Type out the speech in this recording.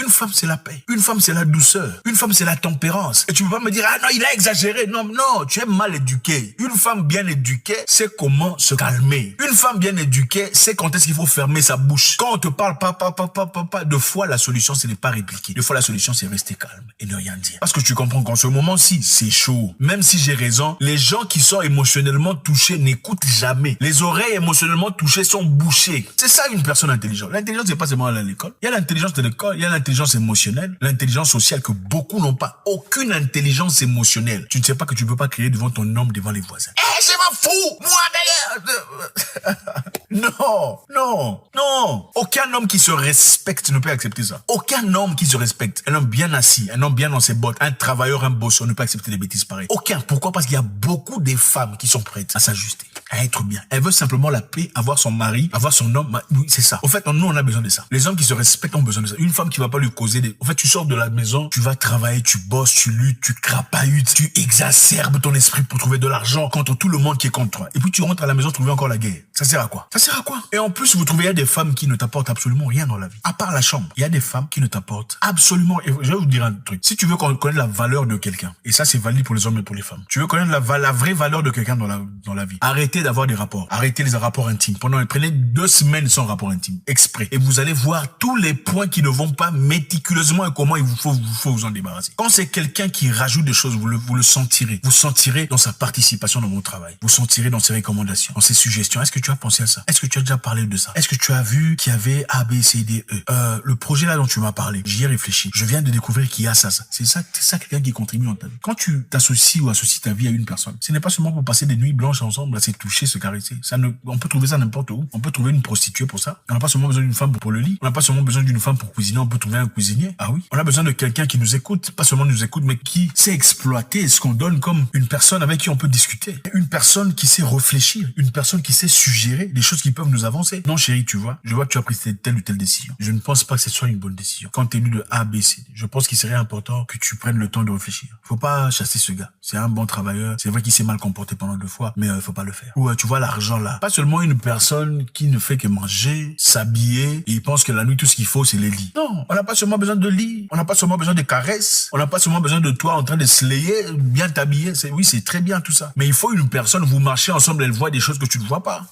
Une femme, c'est la paix. Une femme, c'est la douceur. Une femme, c'est la tempérance. Et tu peux pas me dire, ah non, il a exagéré. Non, non, tu es mal éduqué. Une femme bien éduquée sait comment se calmer. Une femme bien éduquée sait quand est-ce qu'il faut fermer sa bouche. Quand on te parle pas, deux fois la solution, ce n'est pas répliquer. Deux fois la solution, c'est rester calme et ne rien dire. Parce que tu comprends qu'en ce moment-ci, c'est chaud. Même si j'ai raison, les gens qui sont émotionnellement touchés n'écoutent jamais. Les oreilles émotionnellement touchées sont bouchées. C'est ça une personne intelligente. L'intelligence, c'est pas seulement à l'école. Il y a l'intelligence de l'école, il y a l'intelligence émotionnelle, l'intelligence sociale que beaucoup n'ont pas. Aucune intelligence émotionnelle. Tu ne sais pas que tu peux pas crier devant ton homme, devant les voisins. Eh, je m'en fous! Moi, d'ailleurs! Non. Aucun homme qui se respecte ne peut accepter ça. Aucun homme qui se respecte, un homme bien assis, un homme bien dans ses bottes, un travailleur, un bosseur ne peut accepter des bêtises pareilles. Aucun. Pourquoi? Parce qu'il y a beaucoup de femmes qui sont prêtes à s'ajuster, à être bien. Elles veulent simplement la paix, avoir son mari, avoir son homme. Oui, c'est ça. En fait, nous, on a besoin de ça. Les hommes qui se respectent ont besoin de ça. Une femme qui va pas lui causer des... En fait, tu sors de la maison, tu vas travailler, tu bosses, tu luttes, tu crapahutes, tu exacerbes ton esprit pour trouver de l'argent contre tout le monde qui est contre toi. Et puis tu rentres à la maison, trouver encore la guerre. Ça sert à quoi? Ça sert à quoi? Et en plus, vous trouvez, il y a des femmes qui ne t'apportent absolument rien dans la vie. À part la chambre. Il y a des femmes qui ne t'apportent absolument... Et je vais vous dire un truc. Si tu veux connaître la valeur de quelqu'un, et ça c'est valide pour les hommes et pour les femmes, tu veux connaître la vraie valeur de quelqu'un dans la vie, arrêtez d'avoir des rapports. Arrêtez les rapports intimes. Prenez 2 semaines sans rapport intime. Exprès. Et vous allez voir tous les points qui ne vont pas méticuleusement et comment il vous faut vous en débarrasser. Quand c'est quelqu'un qui rajoute des choses, vous le sentirez. Vous sentirez dans sa participation dans votre travail. Vous sentirez dans ses recommandations, dans ses suggestions. Est-ce que tu as pensé à ça? Est-ce que tu as déjà parlé de ça? Est-ce que tu as vu qu'il y avait A, B, C, D, E? Le projet là dont tu m'as parlé, j'y ai réfléchi. Je viens de découvrir qu'il y a ça. C'est ça quelqu'un qui contribue dans ta vie. Quand tu t'associes ou associes ta vie à une personne, ce n'est pas seulement pour passer des nuits blanches ensemble, à se toucher, se caresser. On peut trouver ça n'importe où. On peut trouver une prostituée pour ça. On n'a pas seulement besoin d'une femme pour le lit. On n'a pas seulement besoin d'une femme pour cuisiner. On peut trouver un cuisinier. Ah oui. On a besoin de quelqu'un qui nous écoute. Pas seulement nous écoute, mais qui sait exploiter ce qu'on donne comme une personne avec qui on peut discuter. Une personne qui sait réfléchir. Une personne qui sait suggérer des choses qui peuvent nous avancer. Non, chérie, tu vois. Je vois que tu as pris telle ou telle décision. Je ne pense pas que ce soit une bonne décision. Quand tu es lu de A, B, C, je pense qu'il serait important que tu prennes le temps de réfléchir. Faut pas chasser ce gars. C'est un bon travailleur. C'est vrai qu'il s'est mal comporté pendant 2 fois, mais faut pas le faire. Ou tu vois l'argent là. Pas seulement une personne qui ne fait que manger, s'habiller, et il pense que la nuit tout ce qu'il faut c'est les lits. Non, on n'a pas seulement besoin de lit, on n'a pas seulement besoin de caresses, on n'a pas seulement besoin de toi en train de slayer, bien t'habiller. Oui, c'est très bien tout ça. Mais il faut une personne, vous marchez ensemble, elle voit des choses que tu ne vois pas.